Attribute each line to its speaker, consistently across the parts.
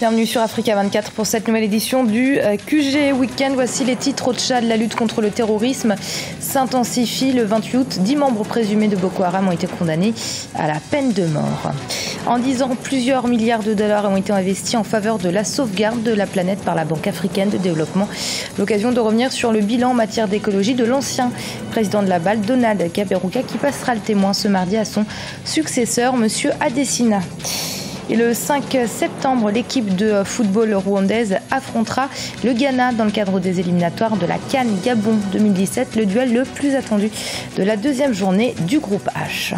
Speaker 1: Bienvenue sur Africa 24 pour cette nouvelle édition du QG Week-end. Voici les titres au Tchad. La lutte contre le terrorisme s'intensifie. Le 28 août, 10 membres présumés de Boko Haram ont été condamnés à la peine de mort. En 10 ans, plusieurs milliards de dollars ont été investis en faveur de la sauvegarde de la planète par la Banque africaine de développement. L'occasion de revenir sur le bilan en matière d'écologie de l'ancien président de la BAL, Donald Kaberuka, qui passera le témoin ce mardi à son successeur, M. Adesina. Et le 5 septembre, l'équipe de football rwandaise affrontera le Ghana dans le cadre des éliminatoires de la CAN Gabon 2017, le duel le plus attendu de la deuxième journée du groupe H.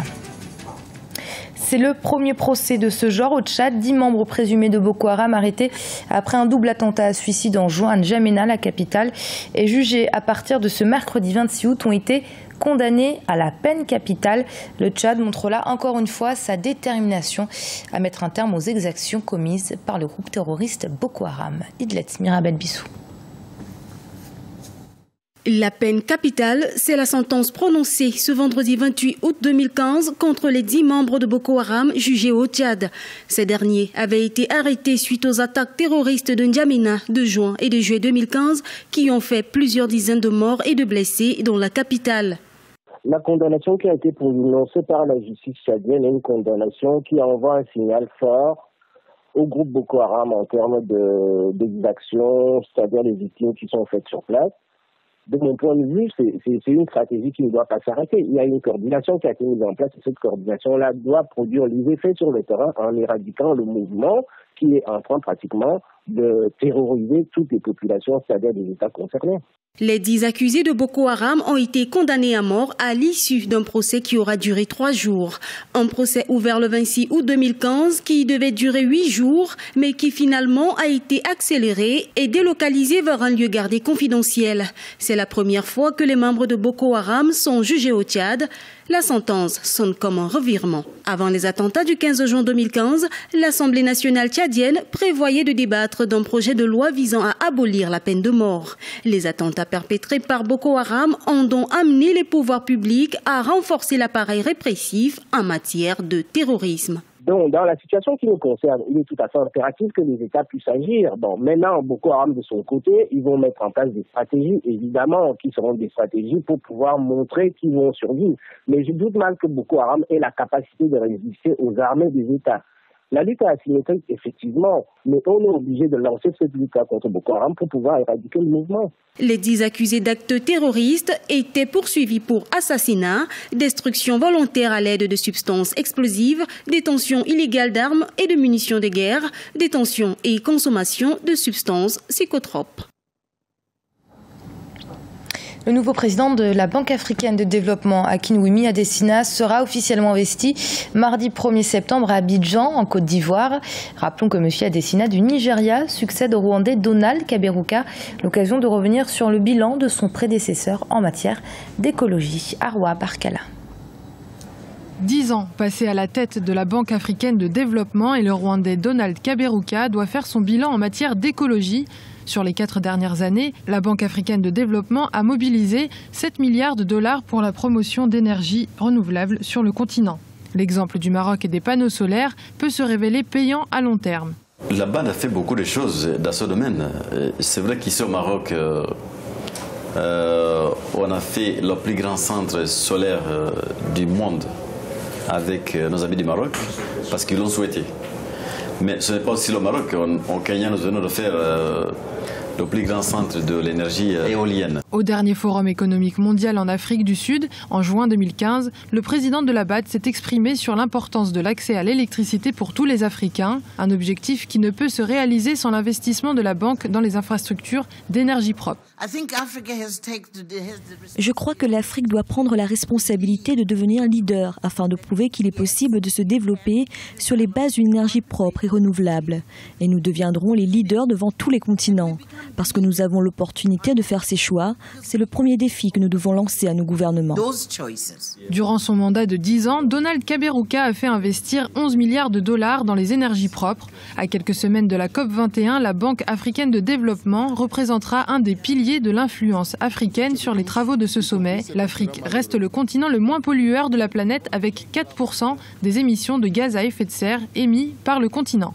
Speaker 1: C'est le premier procès de ce genre au Tchad. 10 membres présumés de Boko Haram arrêtés après un double attentat à suicide en juin à N'Djamena, la capitale, et jugés à partir de ce mercredi 26 août ont été condamnés à la peine capitale. Le Tchad montre là encore une fois sa détermination à mettre un terme aux exactions commises par le groupe terroriste Boko Haram. Idlet Mirabel Bissou.
Speaker 2: La peine capitale, c'est la sentence prononcée ce vendredi 28 août 2015 contre les 10 membres de Boko Haram jugés au Tchad. Ces derniers avaient été arrêtés suite aux attaques terroristes de N'Djamena de juin et de juillet 2015 qui ont fait plusieurs dizaines de morts et de blessés dans la capitale.
Speaker 3: La condamnation qui a été prononcée par la justice tchadienne est une condamnation qui envoie un signal fort au groupe Boko Haram en termes d'exactions, c'est-à-dire les victimes qui sont faites sur place. De mon point de vue, c'est une stratégie qui ne doit pas s'arrêter. Il y a une coordination qui a été mise en place et cette coordination-là doit produire les effets sur le terrain en éradiquant le mouvement qui est en train pratiquement de terroriser toutes les populations, c'est-à-dire des États concernés.
Speaker 2: Les 10 accusés de Boko Haram ont été condamnés à mort à l'issue d'un procès qui aura duré 3 jours. Un procès ouvert le 26 août 2015 qui devait durer 8 jours, mais qui finalement a été accéléré et délocalisé vers un lieu gardé confidentiel. C'est la première fois que les membres de Boko Haram sont jugés au Tchad. La sentence sonne comme un revirement. Avant les attentats du 15 juin 2015, l'Assemblée nationale tchadienne prévoyait de débattre d'un projet de loi visant à abolir la peine de mort. Les attentats perpétrés par Boko Haram ont donc amené les pouvoirs publics à renforcer l'appareil répressif en matière de terrorisme.
Speaker 3: Donc, dans la situation qui nous concerne, il est tout à fait impératif que les États puissent agir. Bon, maintenant, Boko Haram, de son côté, ils vont mettre en place des stratégies, évidemment, qui seront des stratégies pour pouvoir montrer qu'ils vont survivre. Mais je doute mal que Boko Haram ait la capacité de résister aux armées des États. La lutte est asymétrique, effectivement, mais on est obligé de lancer cette lutte contre Boko Haram pour pouvoir éradiquer le mouvement.
Speaker 2: Les 10 accusés d'actes terroristes étaient poursuivis pour assassinat, destruction volontaire à l'aide de substances explosives, détention illégale d'armes et de munitions de guerre, détention et consommation de substances psychotropes.
Speaker 1: Le nouveau président de la Banque africaine de développement, Akinwumi Adesina, sera officiellement investi mardi 1er septembre à Abidjan, en Côte d'Ivoire. Rappelons que M. Adesina du Nigeria succède au Rwandais Donald Kaberuka. L'occasion de revenir sur le bilan de son prédécesseur en matière d'écologie. Arwa Barkala.
Speaker 4: 10 ans passés à la tête de la Banque africaine de développement et le Rwandais Donald Kaberuka doit faire son bilan en matière d'écologie. Sur les 4 dernières années, la Banque africaine de développement a mobilisé 7 milliards de dollars pour la promotion d'énergies renouvelables sur le continent. L'exemple du Maroc et des panneaux solaires peut se révéler payant à long terme.
Speaker 5: La BAD a fait beaucoup de choses dans ce domaine. C'est vrai qu'ici au Maroc, on a fait le plus grand centre solaire du monde avec nos amis du Maroc parce qu'ils l'ont souhaité. Mais ce n'est pas aussi le Maroc. Au Kenya, nous venons de faire le plus grand centre de l'énergie éolienne.
Speaker 4: Au dernier Forum économique mondial en Afrique du Sud, en juin 2015, le président de la BAD s'est exprimé sur l'importance de l'accès à l'électricité pour tous les Africains, un objectif qui ne peut se réaliser sans l'investissement de la banque dans les infrastructures d'énergie propre.
Speaker 6: Je crois que l'Afrique doit prendre la responsabilité de devenir leader afin de prouver qu'il est possible de se développer sur les bases d'une énergie propre et renouvelable. Et nous deviendrons les leaders devant tous les continents. Parce que nous avons l'opportunité de faire ces choix, c'est le premier défi que nous devons lancer à nos gouvernements.
Speaker 4: Durant son mandat de 10 ans, Donald Kaberuka a fait investir 11 milliards de dollars dans les énergies propres. À quelques semaines de la COP21, la Banque africaine de développement représentera un des piliers de l'influence africaine sur les travaux de ce sommet. L'Afrique reste le continent le moins pollueur de la planète avec 4% des émissions de gaz à effet de serre émis par le continent.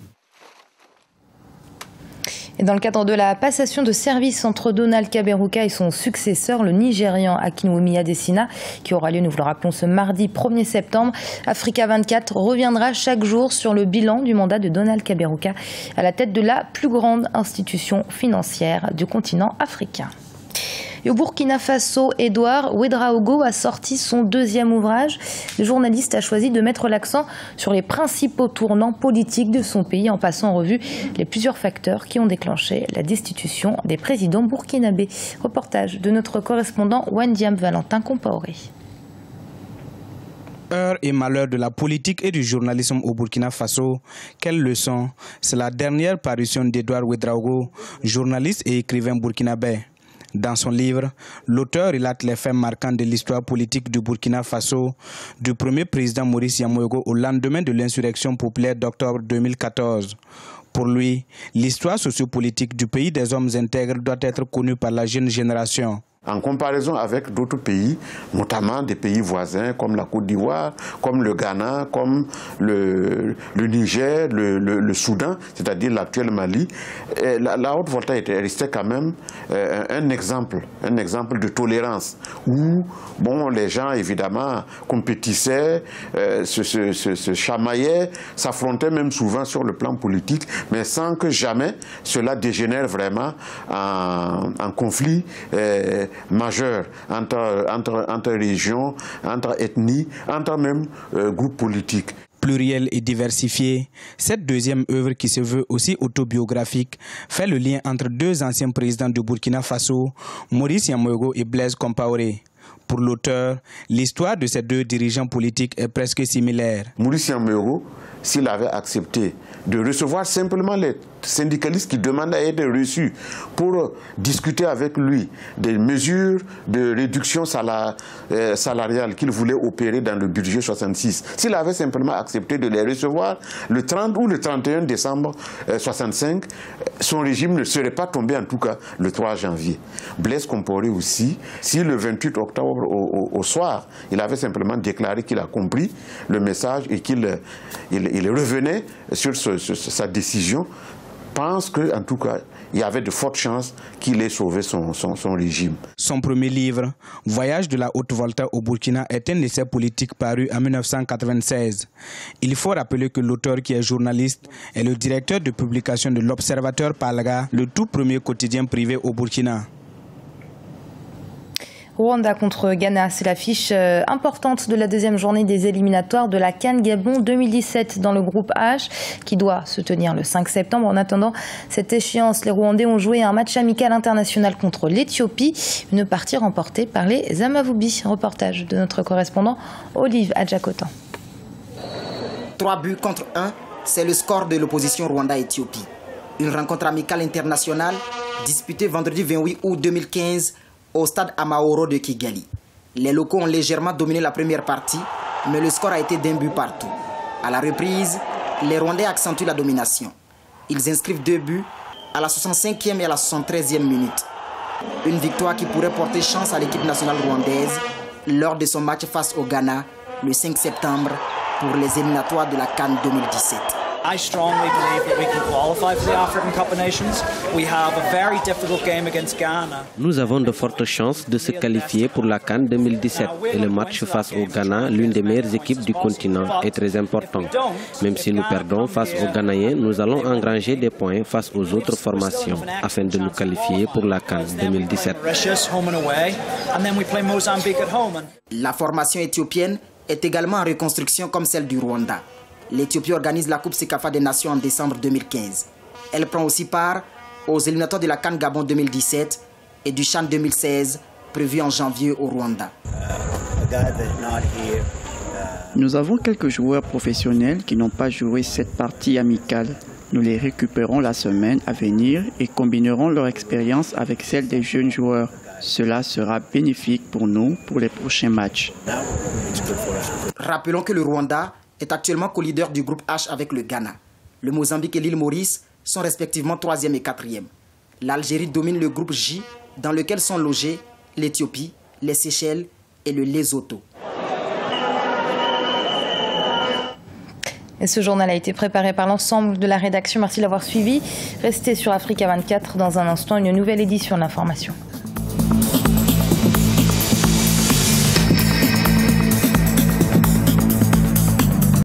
Speaker 1: Et dans le cadre de la passation de service entre Donald Kaberuka et son successeur, le Nigérian Akinwumi Adesina, qui aura lieu, nous vous le rappelons, ce mardi 1er septembre, Africa 24 reviendra chaque jour sur le bilan du mandat de Donald Kaberuka à la tête de la plus grande institution financière du continent africain. Et au Burkina Faso, Edouard Ouedraogo a sorti son deuxième ouvrage. Le journaliste a choisi de mettre l'accent sur les principaux tournants politiques de son pays en passant en revue les plusieurs facteurs qui ont déclenché la destitution des présidents burkinabés. Reportage de notre correspondant Wandiam Valentin Compaoré.
Speaker 7: Heures et malheurs de la politique et du journalisme au Burkina Faso. Quelle leçon! C'est la dernière parution d'Edouard Ouedraogo, journaliste et écrivain burkinabé. Dans son livre, l'auteur relate les faits marquants de l'histoire politique du Burkina Faso, du premier président Maurice Yamoyogo au lendemain de l'insurrection populaire d'octobre 2014. Pour lui, l'histoire sociopolitique du pays des hommes intègres doit être connue par la jeune génération.
Speaker 8: En comparaison avec d'autres pays, notamment des pays voisins comme la Côte d'Ivoire, comme le Ghana, comme le Niger, le Soudan, c'est-à-dire l'actuel Mali, la Haute-Volta restait quand même un exemple de tolérance où les gens évidemment compétissaient, se chamaillaient, s'affrontaient même souvent sur le plan politique, mais sans que jamais cela dégénère vraiment en conflit majeur entre régions, entre ethnies, entre même groupes politiques.
Speaker 7: Pluriel et diversifié, cette deuxième œuvre qui se veut aussi autobiographique fait le lien entre deux anciens présidents du Burkina Faso, Maurice Yamoyogo et Blaise Compaoré. Pour l'auteur, l'histoire de ces deux dirigeants politiques est presque similaire.
Speaker 8: Maurice Yamoyogo, s'il avait accepté de recevoir simplement les syndicalistes qui demandent à être reçus pour discuter avec lui des mesures de réduction salariale qu'il voulait opérer dans le budget 66. S'il avait simplement accepté de les recevoir le 30 ou le 31 décembre 65, son régime ne serait pas tombé en tout cas le 3 janvier. Blaise Compaoré aussi, si le 28 octobre au soir, il avait simplement déclaré qu'il a compris le message et qu'il revenait sur sa décision, pense qu'en tout cas, il y avait de fortes chances qu'il ait sauvé son régime.
Speaker 7: Son premier livre, Voyage de la Haute-Volta au Burkina, est un essai politique paru en 1996. Il faut rappeler que l'auteur, qui est journaliste, est le directeur de publication de l'Observateur Palga, le tout premier quotidien privé au Burkina.
Speaker 1: Rwanda contre Ghana, c'est l'affiche importante de la deuxième journée des éliminatoires de la CAN Gabon 2017 dans le groupe H qui doit se tenir le 5 septembre. En attendant cette échéance, les Rwandais ont joué un match amical international contre l'Éthiopie, une partie remportée par les Amavubi. Reportage de notre correspondant Olive Adjakotan.
Speaker 9: 3 buts contre 1, c'est le score de l'opposition Rwanda-Éthiopie. Une rencontre amicale internationale disputée vendredi 28 août 2015 au stade Amahoro de Kigali. Les locaux ont légèrement dominé la première partie, mais le score a été d'1 but partout. À la reprise, les Rwandais accentuent la domination. Ils inscrivent 2 buts à la 65e et à la 73e minute. Une victoire qui pourrait porter chance à l'équipe nationale rwandaise lors de son match face au Ghana le 5 septembre pour les éliminatoires de la CAN 2017.
Speaker 10: I strongly believe that we can qualify for the African Cup of Nations. We have a very difficult game against Ghana.
Speaker 11: Nous avons de fortes chances de se qualifier pour la CAN 2017 et le match face au Ghana, l'une des meilleures équipes du continent, est très important. Même si nous perdons face aux Ghanéens, nous allons engranger des points face aux autres formations afin de nous qualifier pour la CAN 2017.
Speaker 9: La formation éthiopienne est également en reconstruction comme celle du Rwanda. L'Éthiopie organise la Coupe Sekafa des Nations en décembre 2015. Elle prend aussi part aux éliminatoires de la CAN Gabon 2017 et du CHAN 2016 prévu en janvier au Rwanda.
Speaker 12: Nous avons quelques joueurs professionnels qui n'ont pas joué cette partie amicale. Nous les récupérons la semaine à venir et combinerons leur expérience avec celle des jeunes joueurs. Cela sera bénéfique pour nous pour les prochains matchs.
Speaker 9: Rappelons que le Rwanda est actuellement co-leader du groupe H avec le Ghana. Le Mozambique et l'île Maurice sont respectivement 3e et 4e. L'Algérie domine le groupe J dans lequel sont logés l'Éthiopie, les Seychelles et le Lesotho.
Speaker 1: Et ce journal a été préparé par l'ensemble de la rédaction. Merci de l'avoir suivi. Restez sur Africa 24. Dans un instant, une nouvelle édition de l'information.